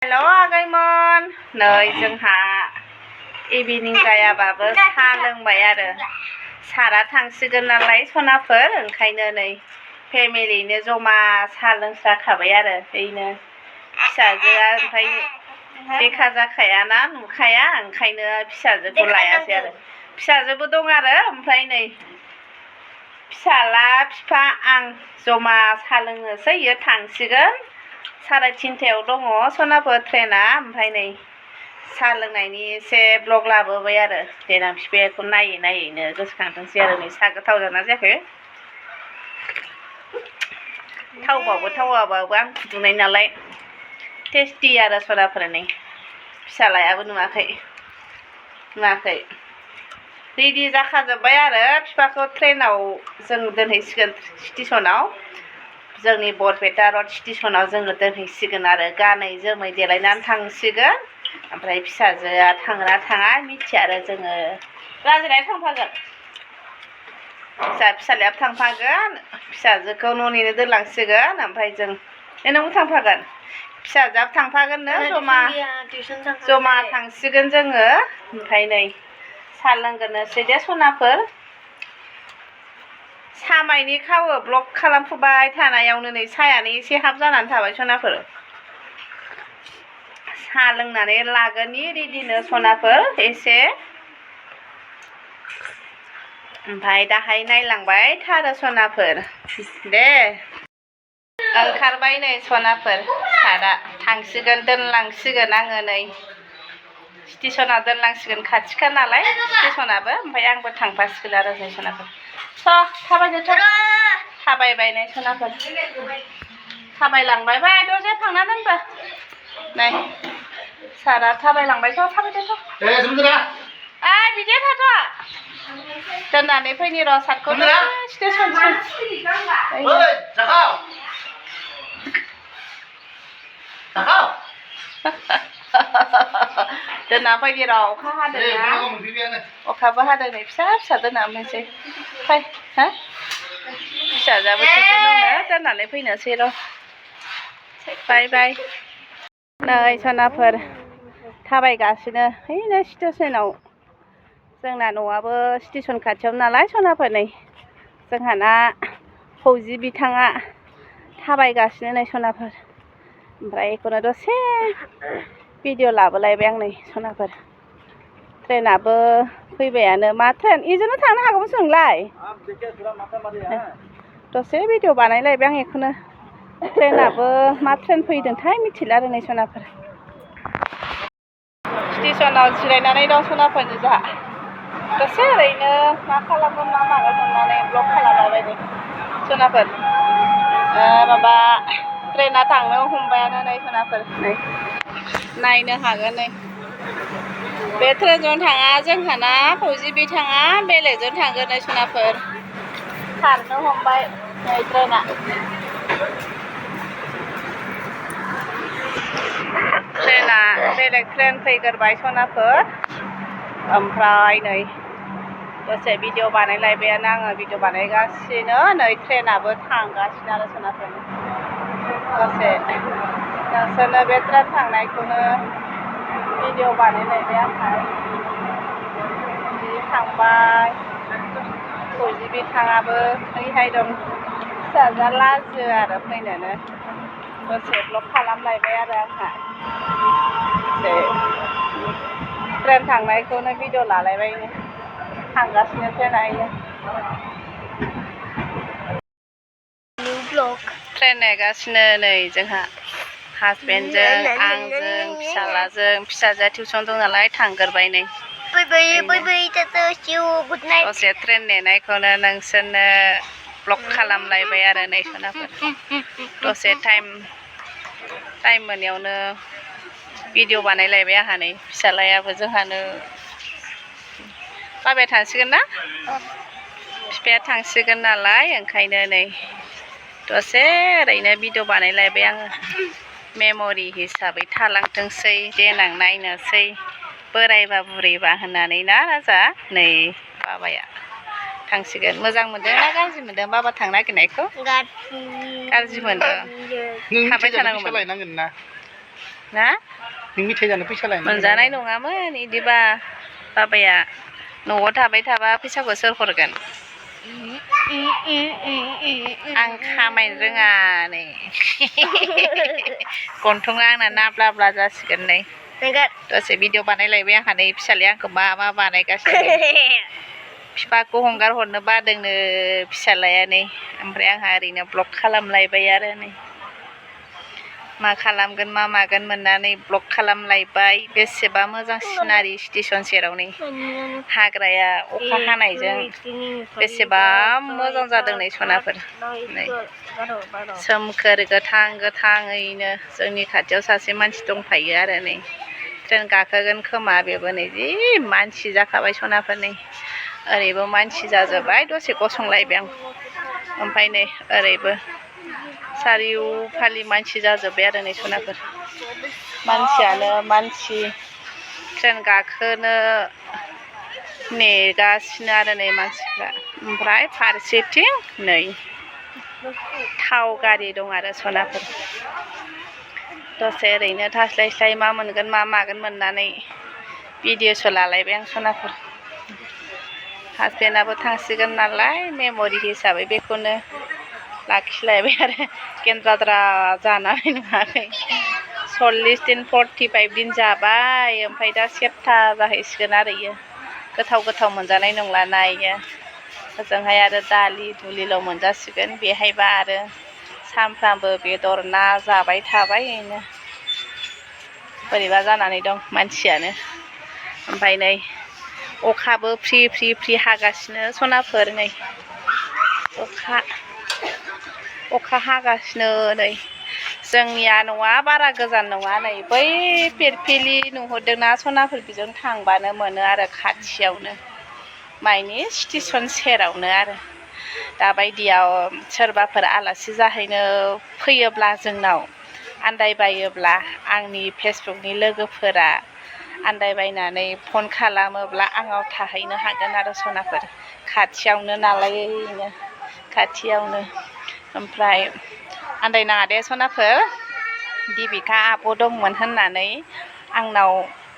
हेल' आगैमोन नै जोंहा इभिनिं जायाबाबो साहा लोंबाय आरो सारा थांसिगोन नालाय सनाफोर ओंखायनो नै फेमिलिनो जमा साहा लोंस्राखाबाय आरो बेनो फिसाजोआ ओमफ्राय देखा जाखायाना नुखाया ओंखायनो फिसाजोखौ लायासै आरो फिसाजोबो दं आरो ओमफ्राय नै फिसाला फिफा आं जमा साहा लोंनोसै इयो थांसिगोन 3:30 दङ सनाफोर ट्रेना ओमफ्राय नै साहा लोंनायनि एसे ब्लग लाबोबाय आरो देनां बिफाखौ नायैनो गोसोखांथोंसै आरो नै साहा गोथाव जाना जायाखै थावबाबो थावाबाबो आं फुदुंनाय नालाय टेस्टि आरो सनाफोर नै फिसालायाबो नुवाखै रेडि जाखाजोब्बाय आरो बिफाखौ ट्रेनाव जों दोनहैसिगोन स्टेसनाव जोंनि बरपेटा रड स्टेसनाव जोङो दोनहैसिगोन आरो गानै जोमै देलायनानै थांसिगोन ओमफ्राय फिसाजोआ थांना थाङा मिथिया आरो जोङो राजिनाय थांफागोन फिसालायाबो थांफागोन फिसाजोखौ न'निनो दोनलांसिगोन ओमफ्राय जों नोंबो थांफागोन फिसाजोआबो थांफागोननो जमा थांसिगोन जोङो ओमफ्राय नै साहा लोंग्रोनोसै दे सनाफोर सामायनि खावो ब्लग खालामफुबाय थानायावनो नै सायानो एसे हाब जानानै थाबाय सनाफोर साहा लोंनानै लागोननि रेडिनो सनाफोर एसे ओमफ्राय दाहाय नायलांबाय थारो सनाफोर दे ओंखारबाय नै सनाफोर सारा थांसिगोन दोनलांसिगोन आङो नै स्टेसनाव दोनलांसिगोन खाथिखा नालाय स्टेसनाबो ओमफ्राय आंबो थांफासिगोन आरो नै सनाफोर थाबायदोथ' थाबायबाय नै सनाफोर थाबायलांबाय दरजा थांना दोनबो नै सारा थाबायलांबायथ' थाबायदोथ' बिदि थाथ' दोननानै फैनि र' सारखौ स्टेसनसिम दोनना फैनि र' अखा हादोंना अखाबो हादों नै फिसा दोनना फैनोसै फै हा फिसाजोआबो टिउसन दंनो दोननानै फैनोसै र' बाय नै सनाफोर थाबायगासिनो हैनो स्टेसनाव जोंना न'आबो स्टेसन खाथियाव नालाय सनाफोर नै जोंहाना फौजि बिथाङा थाबायगासिनो नै सनाफोर ओमफ्राय बेखौनो दसे भिडिअ लाबोलायबाय आं नै सनाफोर ट्रेनाबो फैबायानो मा ट्रेन इजोंनो थांनो हागौमोन नोंलाय दसे भिडिअ बानायलायबाय आं बेखौनो ट्रेनाबो मा ट्रेन फैदोंथाय मिथिला आरो नै सनाफोर स्टेसनाव जिरायनानै दं सनाफोर जोंहा दसे ओरैनो मा खालामगोन मा मागोन होननानै ब्लग खालामलायबाय नै सनाफोर माबा ट्रेना थांनो हमबायानो नै सनाफोर नै नायनो हागोन नै बे ट्रेनजों थाङा जोंहाना फौजि बिथाङा बेलेगजों थांगोन नै सनाफोर खारनो हमबाय नै ट्रेना बेलेग ट्रेन फैग्रोबाय सनाफोर ओमफ्राय नै दसे भिडिअ बानायलायबायानो आङो भिडिअ बानायगासिनो नै ट्रेनाबो थांगासिनो आरो सनाफोर दसे नोंसोरनो बे ट्रेन थांनायखौनो भिडिअ बानायलायबाय आंहा थांबाय फौजि बिथाङाबो ओरैहाय दं फिसाजोआ लाजियो आरो फैनोनो दसे ब्लग खालामलायबाय आरो आंहा ट्रेन थांनायखौनो भिडिअ लालायबायनो थांगासिनो ट्रेना ट्रेन नेगासिनो नै जोंहा हासबेन्डजों आंजों फिसाजोआ टिउसन दं नालाय थांग्रोबाय नै दसे ट्रेन नेनायखौनो नोंसोरनो ब्लग खालामलायबाय आरो नै सनाफोर दसे टाइम मोननायावनो भिडिअ बानायलायबाय आंहा नै फिसालायाबो जोंहानो बाबाया थांसिगोन ना बिफाया थांसिगोन नालाय ओंखायनो नै दसे ओरैनो भिडिअ बानायलायबाय आङो मेम'रि हिसाबै थालांथोंसै देनां नायनोसै बोरायबा बुरैबा होननानै ना राजा नै बाबाया थांसिगोन मोजां मोनदों ना गाज्रि मोनदों बाबा थांनो नागिरनायखौ गाज्रि मोनदों थाबाय थानांगौमोन ना नों मेथाइ जानो फैसा लाय मोनजानाय नङामोन इदिबा बाबाया न'आव थाबाय थाबा फैसाखौ सोर हरगोन आं खामायनो रोङा नै गन्थङा आंना नाब्लाब्ला जासिगोन नै दसे भिडिअ बानायलायबाय आंहा नै फिसालाया आंखौ मा मा बानायगासिनो बिफाखौ हंगार हरनो बादोंनो फिसालाया नै ओमफ्राय आंहा ओरैनो ब्लग खालामलायबाय आरो नै मा खालामगोन मा मागोन मोननानै ब्लग खालामलायबाय बेसेबा मोजां सिनारि स्टेसन सेराव नै हाग्राया अखा हानायजों बेसेबा मोजां जादों नै सनाफोर नै सोमखोर गोथां गोथाङैनो जोंनि खाथियाव सासे मानसि दंफायो आरो नै ट्रेन गाखोगोन खोमा बेबो नै जि मानसि जाखाबाय सनाफोर नै ओरैबो मानसि जाजोब्बाय दसे गसंलायबाय आं ओमफ्राय नै ओरैबो चारिय'फाले मानसि जाजोब्बाय आरो नै सनाफोर मानसियानो मानसि ट्रेन गाखोनो नेगासिनो आरो नै मानसिफ्रा ओमफ्राय फारसेथिं नै थाव गारि दं आरो सनाफोर दसे ओरैनो थास्लायस्लाय मा मोनगोन मा मागोन मोननानै भिडिअसो लालायबाय आं सनाफोर हासबेन्डआबो थांसिगोन नालाय मेम'रि हिसाबै बेखौनो लाखिलायबाय आरो केन्द्राद्रा जानानै नुवाखै 40 दिन 45 दिन जाबाय ओमफ्राय दा सेबथा जाहैसिगोन आरो इयो गोथाव गोथाव मोनजानाय नंला ना इयो ओजोंहाय आरो दालि दुलिल' मोनजासिगोन बेहायबा आरो सानफ्रामबो बेदर ना जाबाय थाबाय इनो बोरैबा जानानै दं मानसियानो ओमफ्राय नै अखाबो फ्रि फ्रि फ्रि हागासिनो सनाफोर नै अखा हागासिनो नै जोंनिया न'आ बारा गोजान नङा नै बै पिरपिलि नुहुरदोंना सनाफोर बिजों थांबानो मोनो आरो खाथियावनो माइनि स्टेसन सेरावनो आरो दाबायदियाव सोरबाफोर आलासि जाहैनो फैयोब्ला जोंनाव आन्दायबायोब्ला आंनि फेसबुकनि लोगोफोरा आन्दायबायनानै फन खालामोब्ला आंनाव थाहैनो हागोन आरो सनाफोर खाथियावनो नालायनो खाथियावनो ओमफ्राय आन्दायनाङा दे सनाफोर दिबिका आब' दंमोन होननानै आंनाव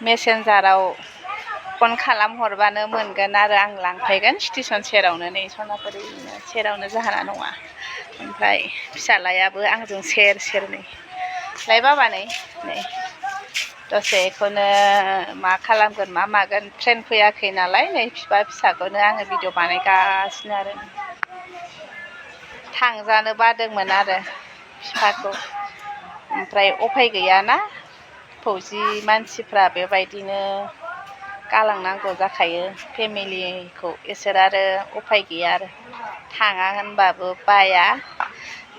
मेसेन्जाराव फन खालामहरबानो मोनगोन आरो आं लांफैगोन स्टेसन सेरावनो नै सनाफोर ओरैनो सेरावनो जाहाना नङा ओमफ्राय फिसालायाबो आंजों सेर सेर नै लाय बाबा नै दसे बेखौनो मा खालामगोन मा मागोन ट्रेन फैयाखै नालाय नै बिफा फिसाखौनो आङो भिडिअ बानायगासिनो आरो थांजानो बादोंमोन आरो बिफाखौ ओमफ्राय उफाय गैयाना फौजि मानसिफ्रा बेबायदिनो गालांनांगौ जाखायो फेमिलिखौ इसोर आरो उफाय गैया आरो थाङा होनबाबो बाया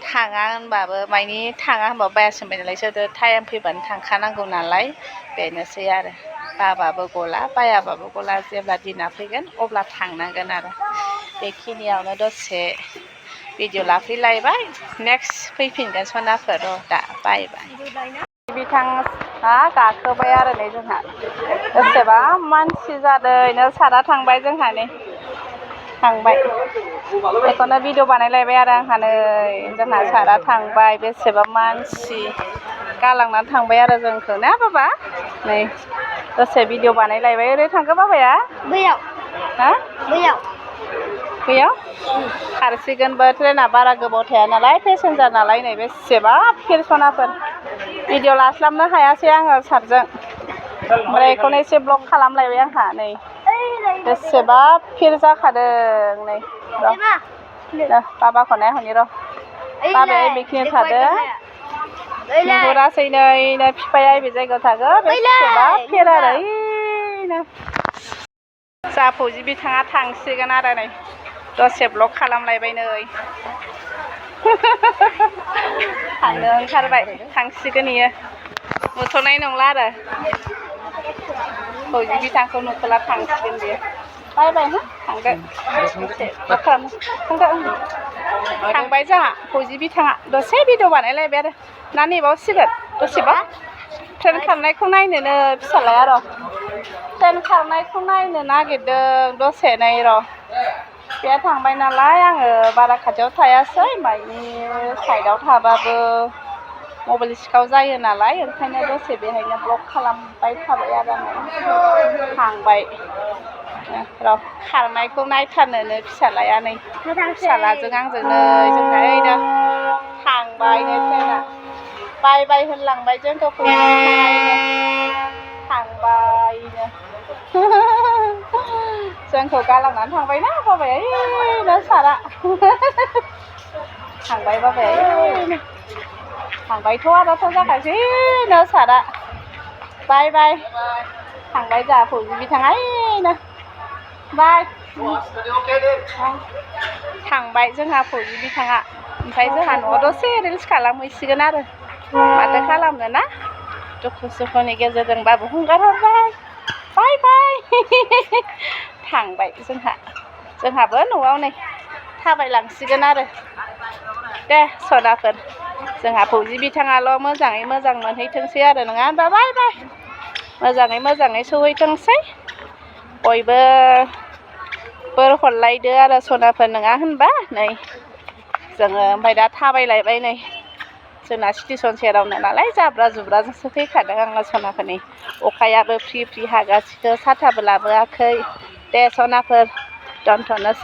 थाङा होनबाबो मानि थाङा होनबाबो बायासो होनबाय नालाय सोरथो टाइम फैबानो थांखानांगौ नालाय बेनोसै आरो बाबाबो गला बायाबाबो गला जेब्ला दिना फैगोन अब्ला थांनांगोन आरो बेखिनियावनो दसे भिडिअ लाफैलायबाय नेक्स्ट फैफिनगोन सनाफोर दा बाय बाय बिथाङा गाखोबाय आरो नै जोंहा बेसेबा मानसि जादों सारा थांबाय जोंहा नै थांबाय बेखौनो भिडिअ बानायलायबाय आरो आंहा नै जोंहा सारा थांबाय बेसेबा मानसि गालांनानै थांबाय आरो जोंखौ ना बाबा नै दसे भिडिअ बानायलायबाय ओरै थांखो बाबाया बैयाव हा बैयाव खारसिगोनबो ट्रेना बारा गोबाव थाया नालाय पेसेन्जार नालाय नै बेसेबा फिरसनाफोर भिडिअ लास्लाबनो हायासै आङो सारजों ओमफ्राय बेखौनो एसे ब्लग खालामलायबाय आंहा नै बेसेबा फिर जाखादों नै र' बाबाखौ नायहरनि र' बाबाया बेखिनि थादों नुहुरासै नै बिफाया बे जायगायाव थागोन बेसेबा फिर आरो ओइनो जा फौजि बिथाङा थांसिगोन आरो नै दसे ब्लग खालामलायबाय नै थांनो ओंखारबाय थांसिगोन इयो नुथ'नाय नंला आरो फौजि बिथांखौ नुथ'ला थांसिगोन बियो बाय बाय हो थांगोन दसे ब्लग खालामनो थांबाय जोंहा फौजि बिथाङा दसे भिडिअ बानायलायबाय आरो ना नेबावसिगोन दसेबा ट्रेन खारनायखौ नायनोनो फिसालाया र' ट्रेन खारनायखौ नायनो नागिरदों दसे नै र' बिया थांबाय नालाय आङो बारा खाथियाव थायासै माइनि साइडआव थाबाबो मबाइल सिखाव जायो नालाय ओंखायनो दसे बेहायनो ब्लग खालामबाय थाबाय आरो आङो थांबाय र' खारनायखौ नायथारनोनो फिसालाया नै फिसालाजों आंजोंनो जोंना ओइनो थांबायनो ट्रेना बाय बाय होनलांबाय जोंखौ थांबायनो जोंखौ गालांनानै थांबायना बाबाया ओइनो सारा थांबाय बाबाया ओइनो थांबायथ' आरोथ' जाखासैनो सारा बाय बाय थांबाय जोंहा फौजि बिथाङा ओइनो बाय थांबाय जोंहा फौजि बिथाङा ओमफ्राय जोंहा न'आव दसे रिल्स खालामहैसिगोन आरो माथो खालामनो ना दुखु सुखुनि गेजेरजोंबाबो हंगार हरबाय बाय बाय थांबाय जोंहाबो न'आव नै थाबायलांसिगोन आरो दे सनाफोर जोंहा फौजि बिथाङाल' मोजाङै मोजां मोनहैथोंसै आरो नङा होनबा बाय बाय मोजाङै मोजाङै सहैथोंसै बयबो बोर हरलायदो आरो सनाफोर नङा होनबा नै जोङो ओमफ्राय दा थाबायलायबाय नै जोंना स्टेसन सेरावनो नालाय जाब्रा जुब्राजोंसो फैखादों आङो सनाफोर नै अखायाबो फ्रि फ्रि हागासिनो साथाबो लाबोआखै दे सनाफोर दोनथ'नोसै